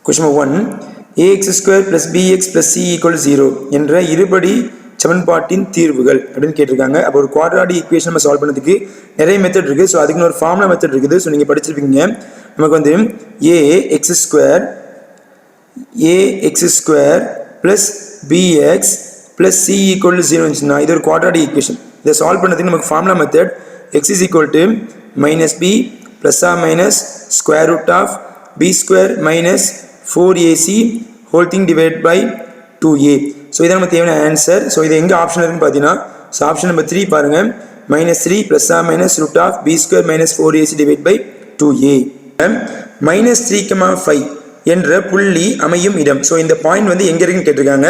Question 1. ax square plus bx plus c equal 0 என்ற இருபடி சமன்பாட்டின் தீர்வுகள் அப்படின்னு கேட்டிருக்காங்க. அப்போ ஒரு குவாட்ராட்டிக் ஈக்குவேஷன் நம்ம சால்வ் பண்ணதுக்கு நிறைய மெத்தட் இருக்குது. ஸோ அதுக்கு ஒரு ஃபார்முலா மெத்தட் இருக்குது. ஸோ நீங்கள் படிச்சிருப்பீங்க. நமக்கு வந்து ax square plus bx plus c equal 0 இருந்துச்சுன்னா இது ஒரு குவாட்ராட்டிக் ஈக்குவேஷன். இதை சால்வ் பண்ணதுக்கு நமக்கு formula method x is equal to minus b plus or minus square root of b square minus 4ac whole thing divided by 2a. So இதான் நம்ம தேவையான answer. So இது எங்கே ஆப்ஷன் இருக்குன்னு பார்த்தீங்கன்னா, ஸோ ஆப்ஷன் நம்பர் 3 பாருங்கள். minus 3 plus or minus root of b square minus 4ac divided by 2a. minus 3,5 என்ற புள்ளி அமையும் இடம். ஸோ இந்த பாயிண்ட் வந்து எங்கே இருக்குன்னு கேட்டிருக்காங்க.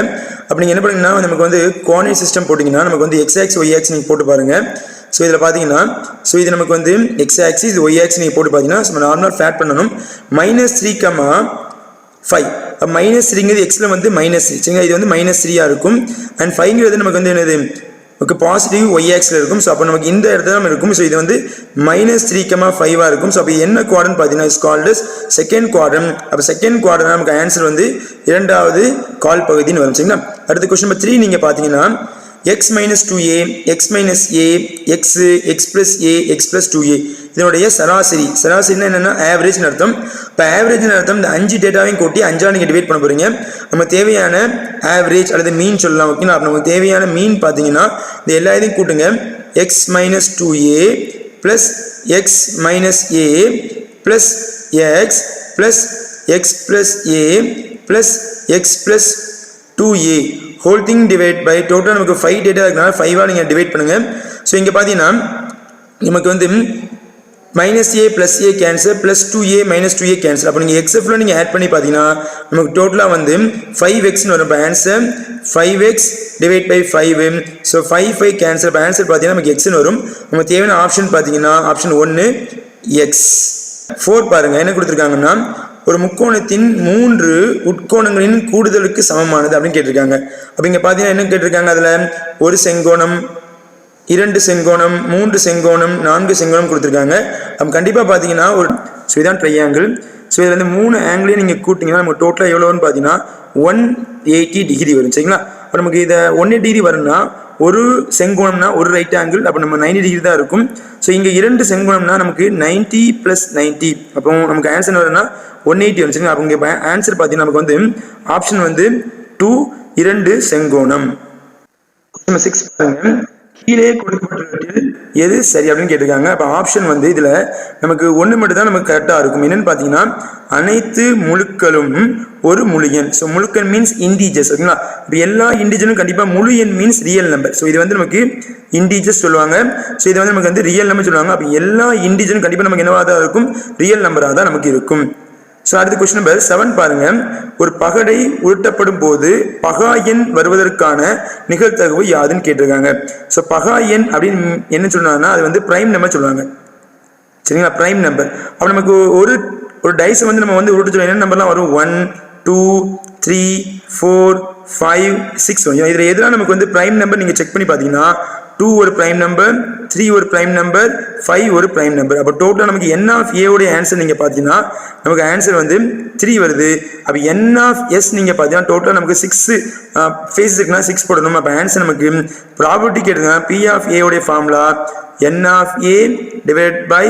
அப்போ நீங்கள் என்ன பண்ணீங்கன்னா, நமக்கு வந்து கோஆர்டினேட் சிஸ்டம் போட்டிங்கன்னா நமக்கு வந்து எக்ஸ் ஆக்ஸ் ஒய் ஆக்ஸ் நீங்கள் போட்டு பாருங்கள். ஸோ இதில் பார்த்தீங்கன்னா, ஸோ இது நமக்கு வந்து எக்ஸ் ஆக்சிஸ் இது ஒய் ஆக்ஸ் நீங்கள் போட்டு பார்த்தீங்கன்னா நம்ம நார்மலாக ஃபேட் பண்ணணும். -3,5 மைனஸ் 3ங்கிறது எக்ஸில் வந்து -3 சரிங்களா. இது வந்து -3 இருக்கும். அண்ட் 5ங்கிறது நமக்கு வந்து என்னது ஓகே பாசிட்டிவ் ஒய் ஆக்ஸில் இருக்கும். ஸோ அப்போ நமக்கு இந்த இடத்துல தான் இருக்கும். ஸோ இது வந்து -3,5 இருக்கும். ஸோ அப்போ என்ன குவாட்ரண்ட் பார்த்தீங்கன்னா இஸ் கால்டு செகண்ட் குவாட்ரண்ட். அப்போ செகண்ட் குவாட்ரண்ட் நமக்கு ஆன்சர் வந்து இரண்டாவது கால் பகுதின்னு வரும் சரிங்களா. அடுத்த கொஸ்டின் நம்பர் 3 நீங்கள் பார்த்தீங்கன்னா x minus 2a, x minus a, x plus a, x plus 2a இதனுடைய சராசரினா என்னன்னா ஆவரேஜ் அர்த்தம். இப்போ ஆவரேஜ் அர்த்தம் இந்த 5 டேட்டாவையும் கூட்டி 5ஆல் நீங்கள் டிவைட் பண்ண போறீங்க. நம்ம தேவையான ஆவரேஜ் அல்லது மீன் சொல்லலாம் ஓகேங்களா. அப்போ நமக்கு தேவையான மீன் பார்த்தீங்கன்னா இந்த எல்லா இதையும் கூட்டுங்க. x minus 2a plus x minus a plus x plus x plus a plus x plus 2a whole thing divide by total நமக்கு 5 டேட்டா இருக்கனால 5ஆல் நீங்கள் டிவைட் பண்ணுங்கள். ஸோ இங்கே பார்த்தீங்கன்னா நமக்கு வந்து -a plus a cancel plus 2a minus 2a cancel. அப்போ நீங்கள் எக்ஸ்எஃப்ல நீங்கள் ஆட் பண்ணி பார்த்தீங்கன்னா நமக்கு டோட்டலாக வந்து 5xன்னு வரும். இப்போ answer 5x divide by 5. So 5 cancel. இப்போ ஆன்சர் பார்த்தீங்கன்னா நமக்கு எக்ஸ்ன்னு வரும். நமக்கு தேவையான ஆப்ஷன் பார்த்தீங்கன்னா ஆப்ஷன் 1 எக்ஸ். 4 பாருங்கள் என்ன கொடுத்துருக்காங்கன்னா, ஒரு முக்கோணத்தின் 3 உட்கோணங்களின் கூடுதலுக்கு சமமானது அப்படின்னு கேட்டிருக்காங்க. அப்போ இங்கே பார்த்தீங்கன்னா என்ன கேட்டிருக்காங்க, அதில் ஒரு செங்கோணம் 2 செங்கோணம் 3 செங்கோணம் 4 செங்கோணம் கொடுத்துருக்காங்க. அப்போ கண்டிப்பாக பார்த்தீங்கன்னா ஒரு ஸோ இதான் ட்ரையாங்கிள். ஸோ இதில் வந்து 3 ஆங்கிளையும் நீங்கள் கூட்டிங்கன்னா நமக்கு டோட்டலாக எவ்வளோன்னு பார்த்தீங்கன்னா 180 டிகிரி வரும் சரிங்களா. அப்போ நமக்கு இதை 180 டிகிரி வரும்னா ஒரு செங்கோணம்னா ஒரு ரைட் ஆங்கிள், அப்போ நம்ம 90 டிகிரி தான் இருக்கும். ஸோ இங்கே 2 செங்கோணம்னா நமக்கு 90 + 90, அப்போ நமக்கு ஆன்சர் வரும்னா 180 வந்துச்சுங்க. அப்போ இங்கே ஆன்சர் பார்த்தீங்கன்னா நமக்கு வந்து ஆப்ஷன் வந்து 2 செங்கோணம். 6 பாருங்க, கீழே கொடுக்கப்பட்டவற்றில் எது சரி அப்படின்னு கேட்டிருக்காங்க. அப்போ ஆப்ஷன் வந்து இதில் நமக்கு ஒன்று மட்டும் தான் நமக்கு கரெக்டாக இருக்கும். என்னன்னு பார்த்தீங்கன்னா அனைத்து முழுக்களும் ஒரு முழு எண். ஸோ முழுக்கள் மீன்ஸ் இன்டீஜர்ஸ் ஓகேங்களா. இப்போ எல்லா இன்டீஜரும் கண்டிப்பாக முழு எண் மீன்ஸ் ரியல் நம்பர். ஸோ இது வந்து நமக்கு இன்டீஜர்ஸ் சொல்லுவாங்க. ஸோ இது வந்து நமக்கு வந்து ரியல் நம்பர் சொல்லுவாங்க. அப்போ எல்லா இன்டீஜரும் கண்டிப்பாக நமக்கு என்னவாக தான் இருக்கும், ரியல் நம்பராக தான் நமக்கு இருக்கும். ஸோ அடுத்த கொஸ்டின் நம்பர் 7 பாருங்க. ஒரு பகடை உருட்டப்படும் போது பகா எண் வருவதற்கான நிகழ்தகவு யாதுன்னு கேட்டிருக்காங்க. ஸோ பகா எண் அப்படின்னு என்ன சொல்றாங்கன்னா அது வந்து பிரைம் நம்பர் சொல்லுவாங்க சரிங்களா. Prime number. அப்போ நமக்கு ஒரு டைஸை வந்து நம்ம வந்து உருட்டு சொல்லுவோம். என்ன நம்பர்லாம் வரும் 1 2 3 4 5 6 வரும். இதில் எதுனா நமக்கு வந்து பிரைம் நம்பர் நீங்கள் செக் பண்ணி பார்த்தீங்கன்னா 2 ஒரு பிரைம் நம்பர், 3 ஒரு பிரைம் நம்பர், 5 ஒரு பிரைம் நம்பர். அப்போ டோட்டலாக நமக்கு n ஆஃப் a உடைய ஆன்சர் நீங்கள் பார்த்தீங்கன்னா நமக்கு ஆன்சர் வந்து 3 வருது. அப்போ n ஆஃப் s நீங்கள் பார்த்தீங்கன்னா டோட்டலாக நமக்கு 6 ஃபேஸஸ் இருக்குன்னா 6 போடணும். அப்போ ஆன்சர் நமக்கு ப்ராபபிலிட்டி கேட்டுங்க. p ஆஃப் a உடைய formula n of a divide by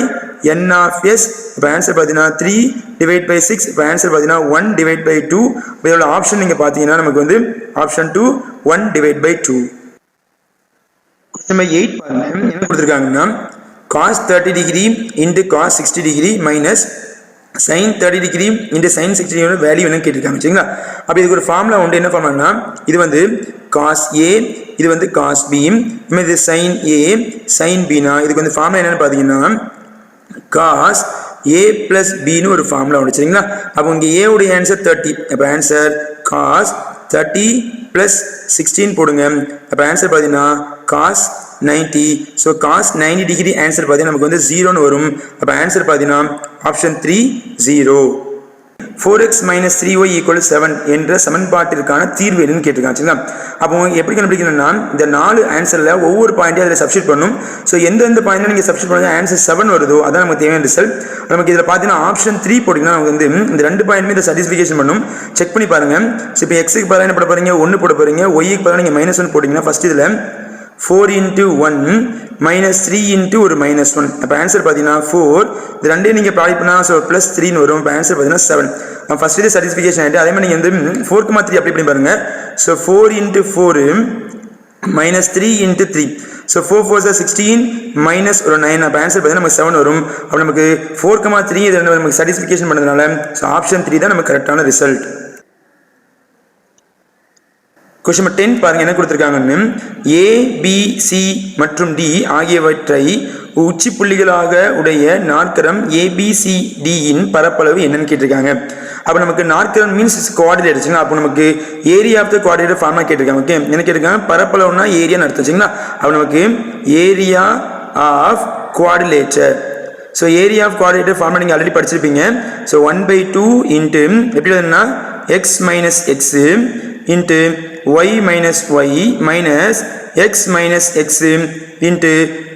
n of s. இப்போ ஆன்சர் பார்த்தீங்கன்னா 3 டிவைட் பை 6. இப்போ ஆன்சர் பார்த்தீங்கன்னா 1 டிவைட் பை 2. இப்போ இதோட ஆப்ஷன் நீங்கள் பார்த்தீங்கன்னா நமக்கு வந்து ஆப்ஷன் 2 1 டிவைட் பை 2. நம்பர் 8 பாருங்க என்ன கொடுத்துருக்காங்கன்னா cos 30 degree into cos 60 degree minus sin 30 degree into sin 60 டிகிரியோட வேல்யூ என்னன்னு கேட்டிருக்காங்க சரிங்களா. அப்போ இதுக்கு ஒரு ஃபார்முலா உண்டு. என்ன ஃபார்முலானா இது வந்து cos a, இது வந்து cos b, இது sin a sin b. இதுக்கு வந்து ஃபார்முலா என்னன்னு பார்த்தீங்கன்னா cos a plus b ன்னு ஒரு ஃபார்முலா உண்டு சரிங்களா. அப்போ இங்கே a உடைய ஆன்சர் 30. அப்போ ஆன்சர் cos 30 plus 16 போடுங்க. அப்போ ஆன்சர் பார்த்தீங்கன்னா cos 90. So cos 90 degree answer பார்த்தீங்கன்னா நமக்கு வந்து 0ன்னு வரும். அப்போ ஆன்சர் பார்த்தீங்கன்னா option 3 0. 4x minus 3y equal 7 என்ற சமன்பாட்டிற்கான தீர்வு என்னன்னு கேட்டிருக்காங்க சரிங்களா. அப்போ எப்படி கண்டுபிடிக்கணும்னா இந்த 4 ஆன்சர்ல ஒவ்வொரு பாயிண்ட்டையும் அதில் சப்ஸ்டிட் பண்ணும். ஸோ எந்தெந்த பாயிண்ட்ல நீங்கள் சப்ஸ்டிட் பண்ணி ஆன்சர் 7 வருதோ அதான் நமக்கு தேவையான ரிசல்ட். நமக்கு இதில் பார்த்தீங்கன்னா ஆப்ஷன் 3 போட்டிங்கன்னா நமக்கு வந்து இந்த 2 பாயிண்ட்மே இதை சாட்டிஸ்ஃபிகேஷன் பண்ணும். செக் பண்ணி பாருங்க. ஸோ இப்போ எக்ஸுக்கு பதிலாக என்ன போட போறீங்க 1 போட போறீங்க, ஒய்க்கு பதிலாக நீங்கள் -1 போட்டிங்கன்னா ஃபர்ஸ்ட் இதில் 4 into 1 minus 3 into ஒரு -1. அப்போ ஆன்சர் பார்த்தீங்கன்னா 4. இது ரெண்டையும் நீங்கள் ப்ராடக்ட் பண்ணால் ஸோ +3 வரும். இப்போ ஆன்சர் பார்த்தீங்கன்னா 7. ஃபர்ஸ்ட் இது சாட்டிஸ்ஃபிகேஷன் ஆகிட்டு அதே மாதிரி நீங்கள் வந்து 4,3 அப்ளை பண்ணி பாருங்க. So 4 into 4 minus 3 into 3. So 4 4 16 minus ஒரு 9. அப்போ ஆன்சர் பார்த்தீங்கன்னா நமக்கு 7 வரும். அப்போ நமக்கு 4,3 இது நமக்கு சாட்டிஸ்ஃபிகேஷன் பண்ணதுனால ஸோ ஆப்ஷன் 3 தான் நமக்கு கரெக்டான ரிசல்ட். கொஸ்டின் நம்பர் 10 பாருங்க என்ன கொடுத்திருக்காங்கன்னு, A, B, C மற்றும் D ஆகியவற்றை உச்சி புள்ளிகளாக உடைய நாற்கரம் ABCD இன் பரப்பளவு என்னன்னு கேட்டிருக்காங்க. அப்போ நமக்கு நாற்கரம் மீன்ஸ் கோஆர்டினேட் வச்சுங்களா. அப்போ நமக்கு ஏரியா ஆஃப் த கோஆர்டினேட் ஃபார்மா கேட்டிருக்காங்க. ஓகே என்ன கேட்டிருக்காங்க, பரப்பளவுனா ஏரியான்னு அர்த்தம் வச்சுங்களா. அப்போ நமக்கு area of coordinator. So area of coordinator ஃபார்மா நீங்கள் ஆல்ரெடி படிச்சிருப்பீங்க. ஸோ 1/2 இன்ட்டு எப்படி எழுதுனா x minus x into y minus y minus x minus x into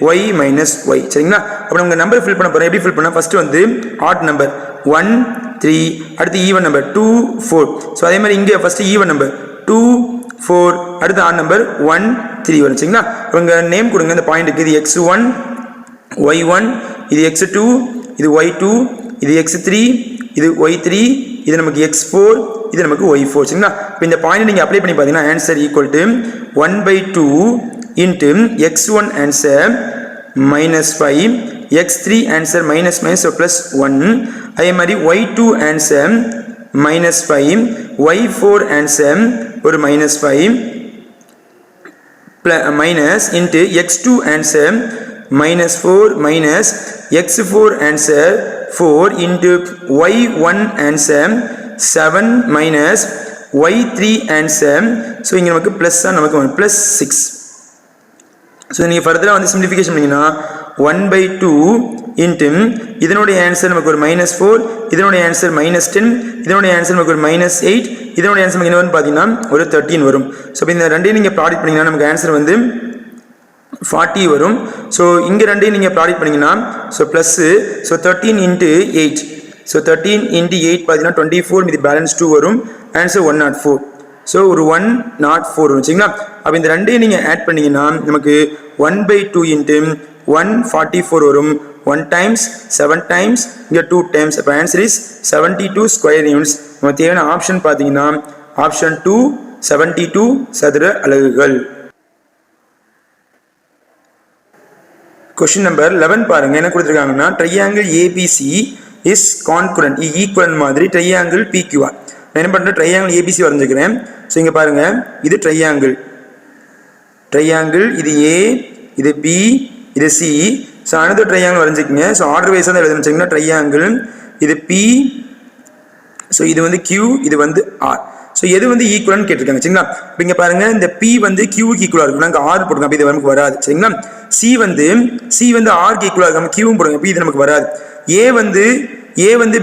y minus y சரிங்களா. அப்போ நம்ம நம்பர் ஃபில் பண்ண போகிறோம். எப்படி ஃபில் பண்ணால் ஃபஸ்ட்டு வந்து ஆட் நம்பர் 1 3, அடுத்து ஈவன் நம்பர் 2 4. ஸோ அதே மாதிரி இங்கே ஃபஸ்ட்டு ஈவன் நம்பர் 2 4, அடுத்து ஆட் நம்பர் 1 3 வரும் சரிங்களா. உங்கள் நேம் கொடுங்க இந்த பாயிண்ட்டுக்கு. இது x1 y1, இது x2, இது y2, இது x3, இது y3, இது நமக்கு x4, இது நமக்கு y4 சரிங்களா. இப்போ இந்த பாயிண்ட் நீங்கள் அப்ளை பண்ணி பார்த்தீங்கன்னா answer equal to 1/2 into x1 answer -5, x3 answer -5 so +1, அதே மாதிரி y2 ஆன்சர் -5, y4 ஆன்சர் ஒரு -5 minus into x2 answer -4 minus x4 answer 4 into y1 answer 7 minus y3 answer. So இங்கே நமக்கு ப்ளஸ் தான் நமக்கு +6. ஸோ நீங்கள் ஃபர்தராக வந்து சிம்பிளிஃபிகேஷன் பண்ணிங்கன்னா 1/2 இன்ட்டு இதனுடைய ஆன்சர் நமக்கு ஒரு -4, இதனுடைய ஆன்சர் -10, இதனுடைய ஆன்சர் நமக்கு ஒரு -8, இதனுடைய ஆன்சர் நமக்கு என்னன்னு பார்த்தீங்கன்னா ஒரு 13 வரும். ஸோ இப்போ இந்த ரெண்டையும் நீங்கள் ப்ராடக்ட் பண்ணிங்கன்னா நமக்கு ஆன்சர் வந்து 40 வரும். ஸோ இங்கே ரெண்டையும் நீங்கள் ப்ராடக்ட் பண்ணிங்கன்னா so plus so 13 into 8. So 13 into 8 பார்த்தீங்கன்னா 24, இது பேலன்ஸ் 2 வரும். ஆன்சர் 104. ஸோ ஒரு 104 வரும் சரிங்களா. அப்போ இந்த ரெண்டையும் நீங்கள் ஆட் பண்ணிங்கன்னா நமக்கு 1/2 இன்ட்டு 144 வரும். 1 times 7 times இங்கே 2 times. அப்போ ஆன்சர் இஸ் 72 ஸ்கொயர் யூனிட்ஸ். நம்ம தேவையான ஆப்ஷன் பார்த்தீங்கன்னா ஆப்ஷன் 2 72 சதுர அலகுகள். கொஸ்டின் நம்பர் 11 பாருங்க என்ன கொடுத்துருக்காங்கன்னா, triangle ABC is congruent equivalent மாதிரி ட்ரையாங்கிள் PQR. நான் என்ன பண்ணுறேன், ட்ரையாங்கிள் ABC வரைஞ்சிக்கிறேன். ஸோ இங்கே பாருங்க இது ட்ரையாங்கிள் இது A, இது B, இது C. ஸோ அனதர் ட்ரையாங்கிள் வரைஞ்சிக்கங்க. ஸோ ஆர்டர் வைஸாக தான் எழுதுனுச்சிங்கன்னா ட்ரையாங்கிள் இது P, ஸோ இது வந்து Q, இது வந்து R. ஸோ எது வந்து ஈக்குவல்னு கேட்டிருக்காங்க சரிங்களா. இப்போ இங்கே பாருங்க இந்த P வந்து Qக்கு ஈக்குவலாக இருக்கும், நாங்கள் R போடுங்க, அப்போ இது நமக்கு வராது சரிங்களா. C வந்து Rக்கு ஈக்குவலாக இருக்கும், நம்ம Qவும் போடுங்க, அப்போ இது நமக்கு வராது. A வந்து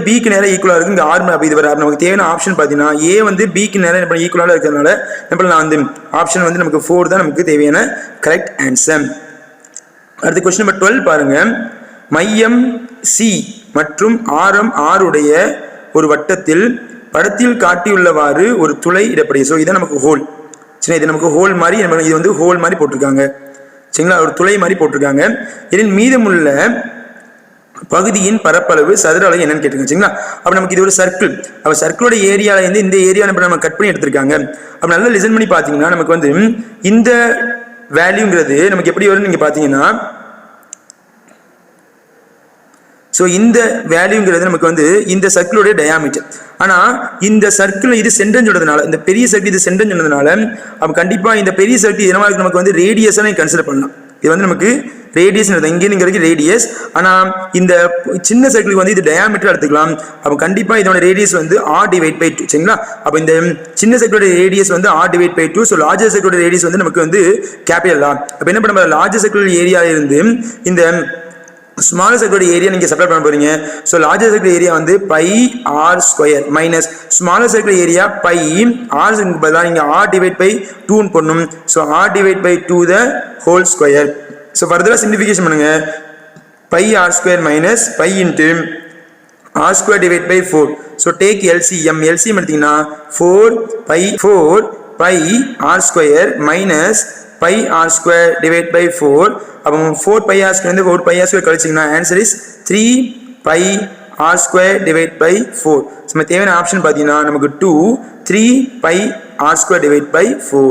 Bக்கு நேரம் ஈக்குவலாக இருக்கும், இங்கே R அப்போ இது வராது. நமக்கு தேவையான ஆப்ஷன் பார்த்தீங்கன்னா A வந்து Bக்கு நேரம் இப்போ ஈக்குவலாக இருக்கிறதுனால நான் வந்து ஆப்ஷன் வந்து நமக்கு 4 தான் நமக்கு தேவையான கரெக்ட் ஆன்சர். அடுத்த கொஸ்டின் நம்பர் 12 பாருங்க, மையம் C மற்றும் ஆரம் R உடைய ஒரு வட்டத்தில் படத்தில் காட்டியுள்ளவாறு ஒரு துளை இடப்படுது. ஸோ இதை நமக்கு ஹோல் சரி, இது நமக்கு ஹோல் மாதிரி இது வந்து ஹோல் மாதிரி போட்டிருக்காங்க சரிங்களா, ஒரு துளை மாதிரி போட்டிருக்காங்க. இதில் மீதமுள்ள பகுதியின் பரப்பளவு சதுர அலகு என்னன்னு கேட்டிருக்காங்க சரிங்களா. அப்போ நமக்கு இது ஒரு சர்க்கிள். அப்போ சர்க்கிளோட ஏரியாவில் இருந்து இந்த ஏரியா நம்ம கட் பண்ணி எடுத்திருக்காங்க. அப்போ நல்லா லிசன் பண்ணி பார்த்தீங்கன்னா நமக்கு வந்து இந்த வேல்யூங்கிறது நமக்கு எப்படி வரும்னு நீங்கள் பார்த்தீங்கன்னா, ஸோ இந்த வேல்யூங்கிறது நமக்கு வந்து இந்த சர்க்கிளோடைய டயாமீட்டர். ஆனால் இந்த சர்க்கிள் இது சென்டர்னு சொன்னதுனால, இந்த பெரிய சர்க்கிள் இது சென்டர்னு சொன்னதுனால அப்போ கண்டிப்பாக இந்த பெரிய சர்க்கிள் என்னவா இருக்கு, நமக்கு வந்து ரேடியஸாக கன்சிடர் பண்ணலாம். இது வந்து நமக்கு ரேடியஸ் இங்கே வரைக்கும் ரேடியஸ். ஆனால் இந்த சின்ன சர்க்கிளுக்கு வந்து இது டயாமீட்டர் எடுத்துக்கலாம். அப்போ கண்டிப்பாக இதோட ரேடியஸ் வந்து R/2 சரிங்களா. அப்போ இந்த சின்ன சர்க்கிளோட ரேடியஸ் வந்து R/2. ஸோ லார்ஜர் சர்க்கிளோட ரேடியஸ் வந்து நமக்கு வந்து கேபிட்டல் R. அப்போ என்ன பண்ண லார்ஜர் சர்க்கிள் ஏரியாவிலிருந்து இந்த ஸ்மாலர் சர்க்கிளோட ஏரியா நீங்கள் சப்ளை பண்ண போறீங்க. ஸோ லார்ஜர் சர்க்கிள் ஏரியா வந்து pi R square minus smaller circle area pi r பதிலாக நீங்கள் ஆர் டிவைட் பை 2 பண்ணும். So r divide by 2 the whole square. So ஃபர்தராக சிம்பிளிஃபிகேஷன் பண்ணுங்க. Pi R square minus pi into r square divide by 4. So take LCM எடுத்தீங்கன்னா 4 pi R square minus pi R square divide by 4. அப்போ 4 pi R square 4 pi R square கழிச்சிங்கன்னா answer is 3 pi R square divide by 4. So நம்ம தேவையான option பார்த்தீங்கன்னா நமக்கு 2 3 pi R square divide by 4.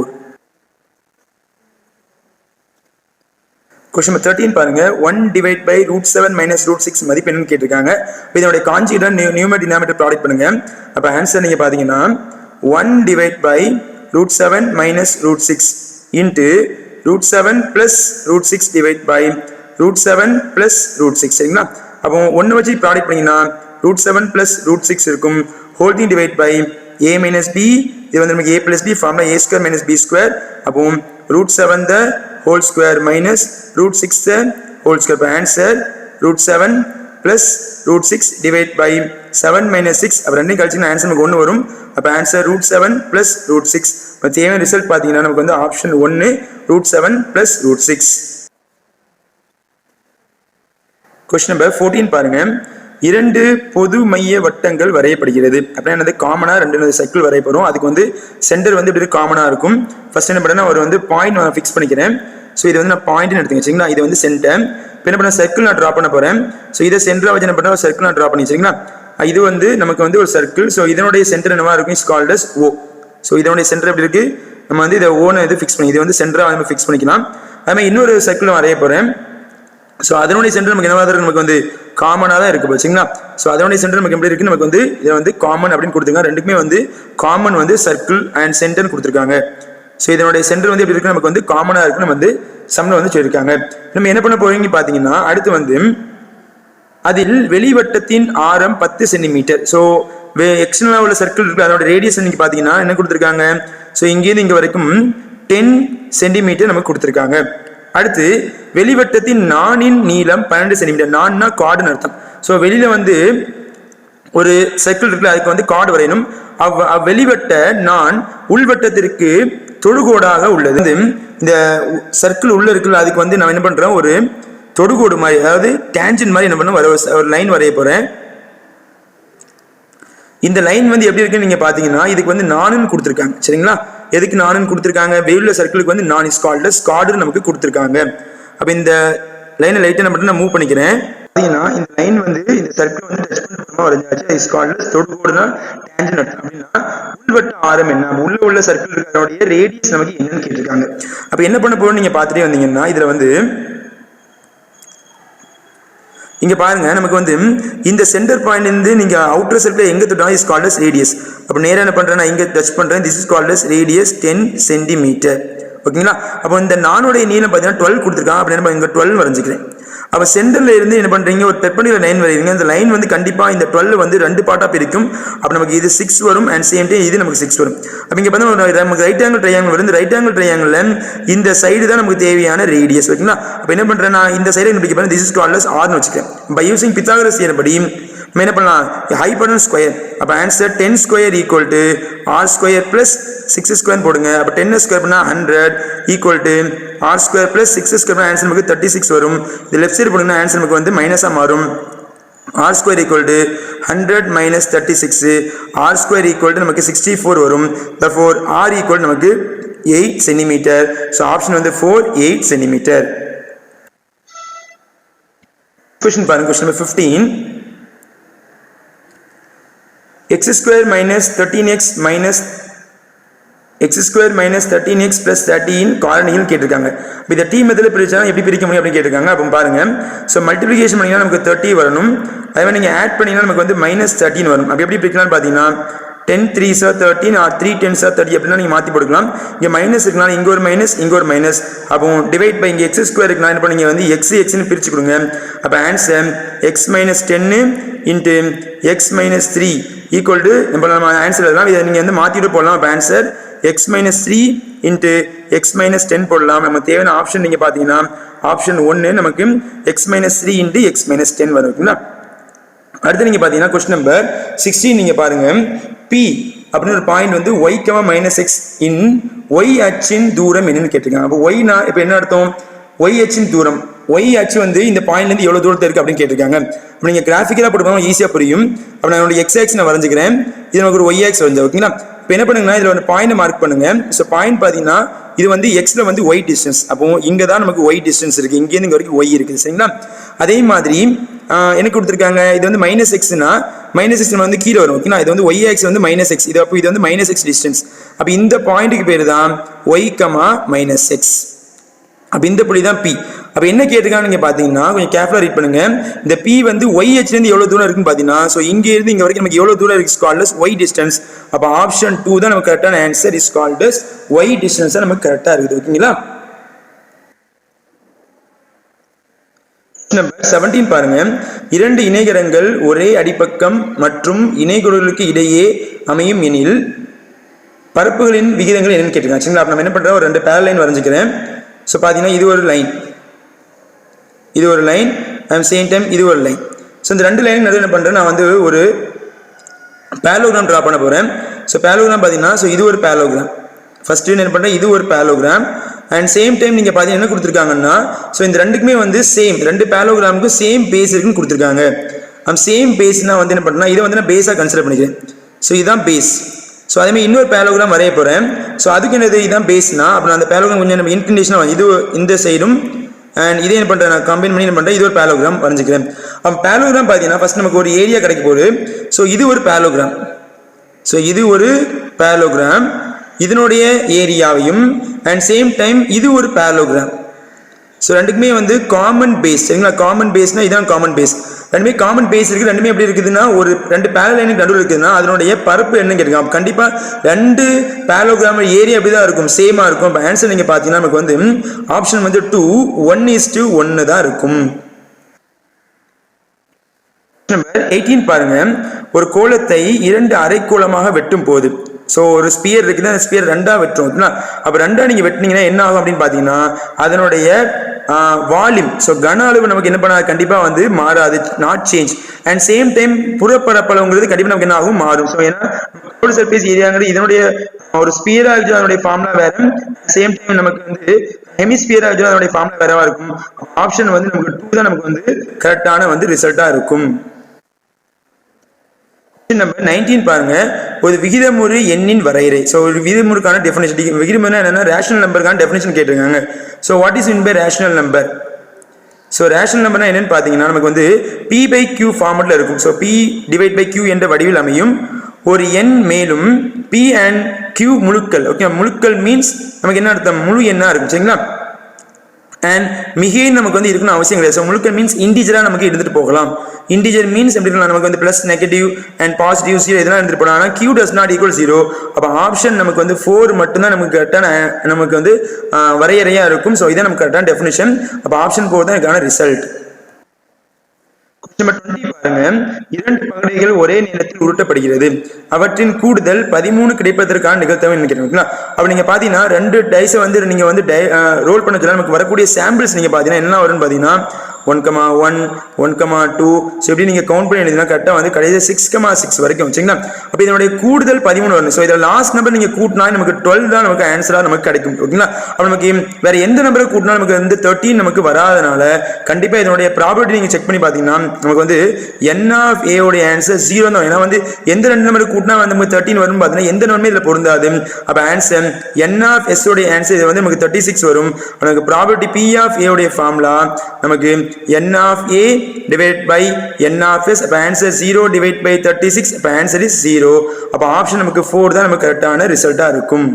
Question 13 பாருங்க. 1 divide by √7 minus √6 மதிப்பு என்னன்னு கேட்டிருக்காங்க. இதனுடைய கான்ஜுகேட் நியூமரேட்டர் டினாமினேட்டர் ப்ராடக்ட் பண்ணுங்க. அப்போ ஆன்சர் நீங்க பாத்தீங்கன்னா 1 divide by √7 minus √6 into √7 plus √6 divide by √7 plus √6. சரிங்களா? அப்போ 1 வச்சு ப்ராடக்ட் பண்ணீங்கன்னா √7 plus √6 இருக்கும். Holding divide by a minus b. இது வந்து நமக்கு a plus b formula a square minus b square. அப்போ √7 the whole square minus √6 the whole square. அப்போ answer √7 plus √6 divide by 7 minus 6. அப்போ ரெண்டையும் கழிச்சிங்கன்னா ஆன்சர் நமக்கு 1 வரும். அப்போ ஆன்சர் √7 plus √6. இப்போ தேவையான ரிசல்ட் பார்த்தீங்கன்னா நமக்கு வந்து ஆப்ஷன் 1 √7 plus √6. கொஸ்டின் நம்பர் 14 பாருங்க. 2 பொது மைய வட்டங்கள் வரையப்படுகிறது. அப்படின்னா என்னது காமனா 2 சர்க்கிள் வரையப்படும். அதுக்கு வந்து சென்டர் வந்து இப்படி காமனா இருக்கும். ஃபர்ஸ்ட் என்ன பண்ணேன்னா ஒரு வந்து பாயிண்ட் நான் ஃபிக்ஸ் பண்ணிக்கிறேன். ஸோ இது வந்து நான் பாயிண்ட்னு எடுத்துங்க. சரிங்களா? இது வந்து சென்டர். இப்போ என்ன பண்ண சர்க்கிள் நான் ட்ரா பண்ண போறேன். ஸோ இதை சென்டரா வச்சு என்ன பண்ண ஒரு சர்க்கிள் நான் ட்ரா பண்ணி. சரிங்களா? இது வந்து நமக்கு வந்து ஒரு சர்க்கிள். ஸோ இதனுடைய சென்டர் என்னவா இருக்கும்? Is called as O. ஸோ இதனுடைய சென்டர் எப்படி இருக்கு? நம்ம வந்து இதை ஓனை இது ஃபிக்ஸ் பண்ணி இது வந்து சென்டரா நம்ம ஃபிக்ஸ் பண்ணிக்கலாம். அதுமாதிரி இன்னொரு சர்க்கிள் வரைய போறேன். ஸோ அதனுடைய சென்டர் நமக்கு என்னவா இருக்கு? நமக்கு வந்து காமனாக தான் இருக்கு. சரிங்களா? ஸோ அதனுடைய சென்டர் நமக்கு எப்படி இருக்கு? நமக்கு வந்து இதை வந்து காமன் அப்படின்னு கொடுத்துருக்காங்க. ரெண்டுக்குமே வந்து காமன் வந்து சர்க்கிள் அண்ட் சென்டர் கொடுத்துருக்காங்க. ஸோ இதனுடைய சென்டர் வந்து எப்படி இருக்கு? நமக்கு வந்து காமனாக இருக்கு. நம்ம வந்து சம்ல வந்து சொல்லியிருக்காங்க. நம்ம என்ன பண்ண போறீங்க பார்த்தீங்கன்னா அடுத்து வந்து அதில் வெளிவட்டத்தின் ஆரம் 10 சென்டிமீட்டர். ஸோ எக்ஸ்டர்னலாக உள்ள சர்க்கிள் இருக்கு. அதோட ரேடியஸ் நீங்க பார்த்தீங்கன்னா என்ன கொடுத்துருக்காங்க? ஸோ இங்கேருந்து இங்கே வரைக்கும் 10 சென்டிமீட்டர் நமக்கு கொடுத்துருக்காங்க. அடுத்து வெளிவட்டத்தின் நானின் நீளம் 12 சென்டிமீட்டர். நான்னா கார்டுன்னு அர்த்தம். ஸோ வெளியில வந்து ஒரு சர்க்கிள் இருக்குல்ல அதுக்கு வந்து கார்டு வரையணும். வெளிவட்ட நான் உள்வட்டத்திற்கு தொடுகோடாக உள்ளது. இந்த சர்க்கிள் உள்ள இருக்குல்ல அதுக்கு வந்து நான் என்ன பண்றேன் ஒரு தொடுகோடு மாதிரி அதாவது டேஞ்சன் மாதிரி என்ன பண்ண ஒரு லைன் வரைய போறேன். இந்த லைன் வந்து எப்படி இருக்குன்னு நீங்க பாத்தீங்கன்னா இதுக்கு வந்து நானுன்னு கொடுத்துருக்காங்க. சரிங்களா? எதுக்கு நானுன்னு கொடுத்துருக்காங்க? வெளியில சர்க்கிளுக்கு வந்து நான் இஸ் கால்ட் அஸ் கார்டு நமக்கு கொடுத்துருக்காங்க. அப்ப இந்த லைனை லைட்டை நான் மட்டும் மூவ் பண்ணிக்கிறேன். பாத்தீங்கன்னா இந்த லைன் வந்து இந்த சர்க்கிள் வந்து டச் பண்ண வரைஞ்சாச்சு. இஸ் கால்ட் அஸ் தொடுகோடுனா டேஞ்சன் அர்த்தம். அப்படின்னா உள்வட்ட ஆரம் என்ன? உள்ள சர்க்கிள் இருக்கிறதோடைய ரேடியஸ் நமக்கு என்னன்னு கேட்டிருக்காங்க. அப்ப என்ன பண்ண போறோம் நீங்க பாத்துட்டே வந்தீங்கன்னா இதுல வந்து இங்க பாருங்க நமக்கு வந்து இந்த சென்டர் பாயிண்ட் இருந்து நீங்க அவுட்டர் சர்க்கிள் எங்க தொட்டா இஸ் கால்ட் அஸ் ரேடியஸ். அப்ப நேரா என்ன பண்றேன் நான் இங்க டச் பண்றேன். This is called as radius 10 centimetre. ஓகேங்களா? அப்போ இந்த நானுடைய நீளம் பார்த்தீங்கன்னா 12 கொடுத்துருக்காங்க. அப்படி என்ன இங்க 12 வரைஞ்சிக்கிறேன். அப்போ சென்டர்ல இருந்து என்ன பண்றீங்க ஒரு பெர்பெண்டிகுலர் லைன் வரையறீங்க. அந்த லைன் வந்து கண்டிப்பா இந்த 12 வந்து 2 பார்ட்டா பிரிக்கும். அப்ப நமக்கு இது 6 வரும் அண்ட் சேம் டைம் இது நமக்கு 6 வரும். அப்ப இங்க பார்த்தா நமக்கு ரைட் ஆங்கிள் ட்ரையாங்கிள் வரும். இந்த ரைட் ஆங்கிள் ட்ரையாங்கிள்ல இந்த சைடு தான் நமக்கு தேவையான ரேடியஸ். ஓகேங்களா? அப்ப என்ன பண்றேன் நான் இந்த சைடு கண்டுபிடிக்க போறேன். This is called as r னு வச்சுக்கிறேன். பை யூசிங் பித்தாகரஸ் தியரம் படி நம்ம என்ன பண்ணலாம்? Hypotenuse square. அப்ப answer 10 square equal to r square plus 6 square போடுங்க. அப்ப 10 ஸ்கொயர் பண்ணா 100 equal to r square plus 6 square பண்ணா ஆன்சர் நமக்கு 36 வரும். இது லெஃப்ட் சைடு போடுங்க ஆன்சர் நமக்கு வந்து மைனஸா மாறும். r square equal to 100 minus 36. r square equal to நமக்கு 64 வரும். therefore r ஈக்குவல் நமக்கு 8 சென்டிமீட்டர். ஸோ ஆப்ஷன் வந்து 4 8 சென்டிமீட்டர். क्वेश्चन பாருங்க. Question number 15. x square minus 13x minus x square minus 13x plus 13 காரணிகள் கேட்டிருக்காங்க. இப்போ இந்த t மெத்தட்ல பிரிச்சா எப்படி பிரிக்க முடியும் அப்படின்னு கேட்டிருக்காங்க. அப்போ பாருங்க. ஸோ மல்டிப்ளிகேஷன் பண்ணீங்கன்னா நமக்கு 30 வரணும். அதே மாதிரி நீங்கள் ஆட் பண்ணீங்கன்னா நமக்கு வந்து -13 வரும். அப்போ எப்படி பிரிக்கலாம்னு பார்த்தீங்கன்னா 10 3s are 13 or 3 10s are 30 அப்படின்னா நீங்கள் மாற்றி போட்டுக்கலாம். இங்கே மைனஸ் இருக்குனால இங்கே ஒரு மைனஸ் இங்கே ஒரு மைனஸ். அப்போ டிவைட் பை இங்கே எக்ஸ் ஸ்கொயர் இருக்குன்னா என்ன பண்ணீங்க வந்து எக்ஸ்னு பிரித்து கொடுங்க. அப்போ answer x minus 10 into x minus 3 equal to நம்ம ஆன்சர் எழுதலாம். இதை நீங்கள் வந்து மாற்றிட்டு போடலாம். அப்போ answer x minus 3 into X minus 10 போடலாம். நம்ம தேவையான ஆப்ஷன் நீங்கள் பார்த்தீங்கன்னா ஆப்ஷன் 1 நமக்கு X minus 3 into X minus 10 வரும். ஓகேங்களா? அடுத்து நீங்கள் பார்த்தீங்கன்னா கொஸ்டின் நம்பர் 16 நீங்கள் பாருங்க. பி அப்படின்னு ஒரு பாயிண்ட் வந்து ஒய் கமா மைனஸ் எக்ஸ் இன் ஒய் அச்சின் தூரம் என்னன்னு கேட்டிருக்காங்க. அப்போ ஒய்னா இப்போ என்ன அர்த்தம்? ஒய் அச்சின் தூரம், ஒய் அச்சு வந்து இந்த பாயிண்ட்லேருந்து எவ்வளோ தூரத்தில் இருக்குது அப்படின்னு கேட்டிருக்காங்க. இப்போ நீங்கள் கிராஃபிக்கலாக போட்டுப்பாங்க ஈஸியாக புரியும். அப்போ நான் என்னோட எக்ஸ் ஆக்ஸ் நான் வரைஞ்சிக்கிறேன், இது நமக்கு ஒரு ஒய் ஆக்ஸ் வரைஞ்சேன். ஓகேங்களா? இப்போ என்ன பண்ணுங்கன்னா இதில் ஒரு பாயிண்ட் மார்க் பண்ணுங்க. ஸோ பாயிண்ட் பார்த்தீங்கன்னா இது வந்து எக்ஸில் வந்து ஒய் டிஸ்டன்ஸ். அப்போ இங்கே தான் நமக்கு ஒய் டிஸ்டன்ஸ் இருக்குது, இங்கேருந்து இங்கே வரைக்கும் ஒய் இருக்குது. சரிங்களா? அதே மாதிரி எனக்கு கொடுத்துருக்காங்க இது வந்து மைனஸ் எக்ஸ்னா மைனஸ் எக்ஸ் வந்து கீழே வரும். ஓகேங்களா? இது வந்து ஒய் ஆக்ஸ் வந்து மைனஸ் எக்ஸ், இது அப்போ இது வந்து மைனஸ் எக்ஸ் டிஸ்டன்ஸ். அப்போ இந்த பாயிண்ட்டுக்கு பேர் தான் ஒய் கமா மைனஸ் எக்ஸ். அப்போ இந்த புள்ளி தான் பி. அப்போ என்ன கேட்டிருக்காங்க நீங்கள் பார்த்தீங்கன்னா கொஞ்சம் கேர்ஃபுல்லாக ரீட் பண்ணுங்க. இந்த பி வந்து ஒய் ஹெச்லேருந்து எவ்வளோ தூரம் இருக்குன்னு பார்த்தீங்கன்னா ஸோ இங்கேருந்து இங்கே வரைக்கும் நமக்கு எவ்வளோ தூரம் இருக்கு கால்டஸ் ஒய் டிஸ்டன்ஸ். அப்போ ஆப்ஷன் 2 தான் நமக்கு கரெக்டான answer, is called as y distance தான் நமக்கு கரெக்டாக இருக்குது. ஓகேங்களா? நம்பர் 17 பாருங்க. 2 இணைகரங்கள் ஒரே அடிப்பக்கம் மற்றும் இணைகோடுகளுக்கு இடையே அமையும் எனில் பரப்புகளின் விகிதங்கள் என்னன்னு கேட்டிருக்காங்க. சரிங்களா? அப்போ நம்ம என்ன பண்ணுறோம், ஒரு 2 பேரல் லைன் வரைஞ்சிக்கிறேன். ஸோ பார்த்தீங்கன்னா இது ஒரு லைன், இது ஒரு லைன், அண்ட் சேம் டைம் இது ஒரு லைன். ஸோ இந்த 2 லைன் நடுவில் என்ன பண்ணுறேன், நான் வந்து ஒரு பேலோகிராம் ட்ரா பண்ண போகிறேன். ஸோ பேலோகிராம் பார்த்தீங்கன்னா ஸோ இது ஒரு பேலோகிராம். ஃபர்ஸ்ட் என்ன பண்ணுறேன், இது ஒரு பேலோகிராம். அண்ட் சேம் டைம் நீங்கள் பார்த்தீங்கன்னா என்ன கொடுத்துருக்காங்கன்னா ஸோ இந்த ரெண்டுக்குமே வந்து சேம் 2 பேலோகிராமுக்கு சேம் பேஸ் இருக்குன்னு கொடுத்துருக்காங்க. அந்த சேம் பேஸ்னா வந்து என்ன பண்ணுறேன்னா இதை வந்து நான் பேஸாக கன்சிடர் பண்ணிக்கிறேன். ஸோ இதுதான் பேஸ். ஸோ அதேமாதிரி இன்னொரு பேலோகிராம் வரைய போகிறேன். ஸோ அதுக்கு என்னது இதுதான் பேஸ்னா அப்போ அந்த பேலோகிராம் கொஞ்சம் நம்ம இன்க்ளினேஷனாக இது இந்த சைடும் அண்ட் இதே என்ன பண்ணுறேன், நான் கம்பைன் பண்ணி என்ன பண்ணுறேன், இது ஒரு பேலோகிராம் வரைஞ்சிக்கிறேன். அப்போ பேலோகிராம் பார்த்தீங்கன்னா ஃபர்ஸ்ட் நமக்கு ஒரு ஏரியா கிடைக்க போகுது. ஸோ இது ஒரு பேலோகிராம், ஸோ இது ஒரு பேலோகிராம், இதனுடைய ஏரியாவையும் அண்ட் சேம் டைம் இது ஒரு பேலோகிராம். ஸோ ரெண்டுக்குமே வந்து காமன் பேஸ். சரிங்களா? காமன் பேஸ்னா இதான் காமன் பேஸ். ரெண்டுமே காமன் பேஸ் இருக்குது. ரெண்டுமே எப்படி இருக்குதுன்னா ஒரு 2 பேரலைனுக்கு நடுவில் இருக்குதுன்னா அதனுடைய பரப்பு என்னன்னு கேட்குறாங்க. கண்டிப்பாக 2 பேலோகிராம் ஏரியா அப்படி தான் இருக்கும், சேமாக இருக்கும். இப்போ ஆன்சர் நீங்கள் பார்த்தீங்கன்னா நமக்கு வந்து ஆப்ஷன் வந்து 2 1:1 தான் இருக்கும். நம்பர் 18 பாருங்க. ஒரு கோளத்தை 2 அரைக்கோளமாக வெட்டும் போது ஸோ ஒரு ஸ்பியர் இருக்குது, அந்த ஸ்பியர் 2ஆக வெட்டுறோம். அப்போ 2ஆக நீங்கள் வெட்டினீங்கன்னா என்ன ஆகும் அப்படின்னு பார்த்தீங்கன்னா அதனுடைய வால்யூம் ஸோ கன அளவு நமக்கு என்ன பண்ணாது, கண்டிப்பாக வந்து மாறாது, not change. And same time புறப்பரப்பளவுங்கிறது கண்டிப்பாக நமக்கு என்ன ஆகும், மாறும். ஸோ ஏன்னா கோல் சர்ஃபேஸ் ஏரியாங்கிறது இதனுடைய ஒரு ஸ்பியராக இருக்குது, அதனுடைய ஃபார்முலா வேறு. சேம் டைம் நமக்கு வந்து ஹெமிஸ்பியராக இருக்குது, அதனுடைய ஃபார்முலா வேறவா இருக்கும். ஆப்ஷன் வந்து நமக்கு 2 தான் நமக்கு வந்து கரெக்டான வந்து ரிசல்ட்டாக இருக்கும். நம்பர் 19 பாருங்க. ஒரு விகிதமுறு எண்ணின் வரையறை. ஸோ ஒரு விகிதமுறுக்கான டெஃபினேஷன், விகிதமுறு என்னன்னா ரேஷனல் நம்பருக்கான டெஃபினேஷன் கேட்டிருக்காங்க. So what is mean by rational number? So rational நம்பர்னா என்னன்னு பார்த்தீங்கன்னா நமக்கு வந்து P by Q ஃபார்மெட்டில் இருக்கும். So P divide by Q என்ற வடிவில் அமையும் ஒரு எண், மேலும் P and Q முழுக்கள். ஓகே, முழுக்கள் மீன்ஸ் நமக்கு என்ன அர்த்தம், முழு எண்ணா இருக்கும். சரிங்களா? அண்ட் மிகைன்னு நமக்கு வந்து இருக்கணும் அவசியம் கிடையாது. ஸோ முழுக்க மீன்ஸ் இன்டிஜராக நமக்கு எடுத்துகிட்டு போகலாம். இன்டிஜர் மீன்ஸ் எப்படி இருக்கலாம், நமக்கு வந்து ப்ளஸ் நெகட்டிவ் அண்ட் பாசிட்டிவ் 0 இதெல்லாம் எடுத்துகிட்டு போகலாம். ஆனால் Q does not equal 0. அப்போ ஆப்ஷன் நமக்கு வந்து 4 மட்டும்தான் நமக்கு கரெக்டான நமக்கு வந்து வரையறையாக இருக்கும். ஸோ இதான் நமக்கு கரெக்டான டெஃபினிஷன். அப்போ ஆப்ஷன் 4 தான் இதுக்கான ரிசல்ட். நம்பர் 20 பாருங்க. 2 பகடைகள் ஒரே நீளத்தில் உருட்டப்படுகிறது, அவற்றின் கூடுதல் 13 கிடைப்பதற்கான நிகழ்த்தவை நினைக்கிறீங்களா? அப்ப நீங்க பாத்தீங்கன்னா 2 டைஸை வந்து நீங்க வந்து ரோல் பண்ண சொல்ல நமக்கு வரக்கூடிய சாம்பிள்ஸ் நீங்க பாத்தீங்கன்னா என்ன வரும்னு பாத்தீங்கன்னா 1,1 1,2 ஸோ எப்படி நீங்கள் கவுண்ட் பண்ணி எழுதினா கரெக்டாக வந்து கடைசி 6,6 வரைக்கும் வச்சிங்கன்னா அப்போ இதனுடைய கூடுதல் 13 வரணும். ஸோ இதில் லாஸ்ட் நம்பர் நீங்கள் கூட்டினா நமக்கு 12 தான் நமக்கு ஆன்சராக நமக்கு கிடைக்கும். ஓகேங்களா? அப்போ நமக்கு வேற எந்த நம்பரை கூட்டினா நமக்கு வந்து 13 நமக்கு வராதனால கண்டிப்பாக இதனுடைய ப்ராபர்ட்டி நீங்கள் செக் பண்ணி பார்த்தீங்கன்னா நமக்கு வந்து N of A உடைய ஆன்சர் 0 தான். ஏன்னா வந்து எந்த 2 நம்பரை கூட்டினா வந்து நமக்கு 13 வரும்னு பார்த்தீங்கன்னா எந்த நம்பருமே இதில் பொருந்தாது. அப்போ ஆன்சர் N of S உடைய ஆன்சர் இது வந்து நமக்கு 36 வரும். நமக்கு ப்ராபர்ட்டி P of A உடைய ஃபார்முலா நமக்கு N of A divided by N of S. அப்போ ஆன்சர் 0 divided by 36. அப்போ ஆன்சர் இஸ் 0. அப்போ ஆப்ஷன் நமக்கு 4 தான் நமக்கு கரெக்டான ரிசல்ட்டாக இருக்கும்.